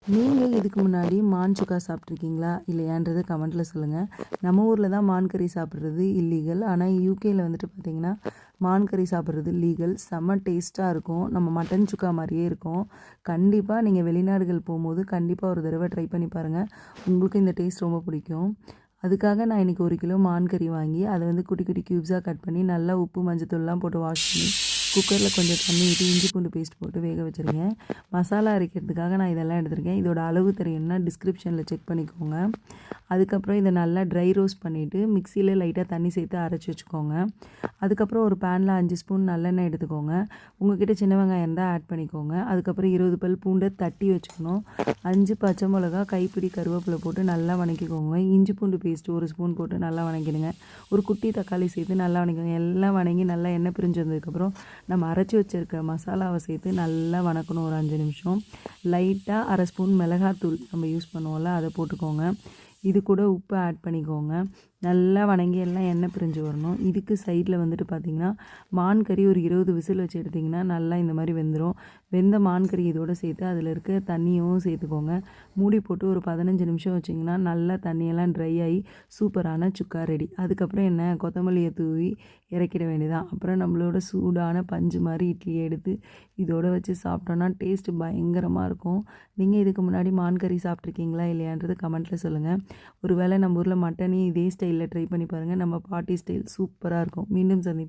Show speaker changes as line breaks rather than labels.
நீங்க இதுக்கு முன்னாடி மான் சுக்கா சாப்பிட்ருக்கீங்களா? இல்லையான்றத கமெண்ட்ல சொல்லுங்கள். நம்ம ஊரில் தான் மான் கறி சாப்பிட்றது இல்லீகல். ஆனால் யூகேல வந்துட்டு பார்த்திங்கன்னா மான் கறி சாப்பிட்றது லீகல். செம்ம டேஸ்ட்டாக இருக்கும். நம்ம மட்டன் சுக்கா மாதிரியே இருக்கும். கண்டிப்பாக நீங்கள் வெளிநாடுகள் போகும்போது கண்டிப்பாக ஒரு தடவை ட்ரை பண்ணி பாருங்கள். உங்களுக்கு இந்த டேஸ்ட் ரொம்ப பிடிக்கும். அதுக்காக நான் இன்றைக்கி 1 கிலோ மான் கறி வாங்கி அதை வந்து குட்டி குட்டி க்யூப்ஸாக கட் பண்ணி நல்லா உப்பு மஞ்சத்தூள்லாம் போட்டு வாஷ் பண்ணி குக்கரில் கொஞ்சம் தண்ணி ஊற்றி இஞ்சி பூண்டு பேஸ்ட் போட்டு வேக வச்சுருங்க. மசாலா அரைக்கிறதுக்காக நான் இதெல்லாம் எடுத்திருக்கேன். இதோட அளவு தெரியும்னா டிஸ்கிரிப்ஷனில் செக் பண்ணிக்கோங்க. அதுக்கப்புறம் இதை நல்லா ட்ரை ரோஸ்ட் பண்ணிவிட்டு மிக்சியில் லைட்டாக தண்ணி சேர்த்து அரைச்சி வச்சுக்கோங்க. அதுக்கப்புறம் ஒரு பேனில் 5 ஸ்பூன் நல்லெண்ணெய் எடுத்துக்கோங்க. உங்கள்கிட்ட சின்ன வெங்காயம் இருந்தால் ஆட் பண்ணிக்கோங்க. அதுக்கப்புறம் 20 பல் பூண்டை தட்டி வச்சுக்கணும். 5 பச்சை மிளகா, கைப்பிடி கருவேப்பிலை போட்டு நல்லா வணக்கிக்கோங்க. இஞ்சி பூண்டு பேஸ்ட்டு 1 ஸ்பூன் போட்டு நல்லா வணக்கிடுங்க. ஒரு குட்டி தக்காளி சேர்த்து நல்லா வணக்கிக்கோங்க. எல்லாம் வணங்கி நல்லா எண்ணெய் பிரிஞ்சு வந்ததுக்கப்புறம் நம்ம அரைச்சி வச்சுருக்க மசாலாவை சேர்த்து நல்லா வணக்கணும். ஒரு 5 நிமிஷம். லைட்டாக 1/2 ஸ்பூன் மிளகாத்தூள் நம்ம யூஸ் பண்ணுவோம்ல, அதை போட்டுக்கோங்க. இது கூட உப்பு ஆட் பண்ணிக்கோங்க. நல்லா வணங்கி எல்லாம் எண்ணெய் பிரிஞ்சு வரணும். இதுக்கு சைடில் வந்துட்டு பார்த்திங்கன்னா மான் கறி ஒரு 20 விசில் வச்சு எடுத்திங்கன்னா நல்லா இந்த மாதிரி வெந்துடும். வெந்த மான் கறி இதோடு சேர்த்து அதில் இருக்க தண்ணியும் சேர்த்துக்கோங்க. மூடி போட்டு ஒரு 15 நிமிஷம் வச்சிங்கன்னா நல்லா தண்ணியெல்லாம் ட்ரை ஆகி சூப்பரான சுக்கா ரெடி. அதுக்கப்புறம் என்ன, கொத்தமல்லியை தூவி இறக்கிட வேண்டியதான். அப்புறம் நம்மளோட சூடான பஞ்சு மாதிரி இட்லியை எடுத்து இதோடு வச்சு சாப்பிட்டோன்னா டேஸ்ட்டு பயங்கரமாக இருக்கும். நீங்கள் இதுக்கு முன்னாடி மான் கறி சாப்பிட்ருக்கீங்களா இல்லையான்றது கமெண்ட்டில் சொல்லுங்கள். ஒருவேளை நம்ம ஊரில் மட்டனையும் இதே ஸ்டைலில் ட்ரை பண்ணி பாருங்கள். நம்ம பாட்டி ஸ்டைல் சூப்பராக இருக்கும். மீண்டும் சந்திப்போம்.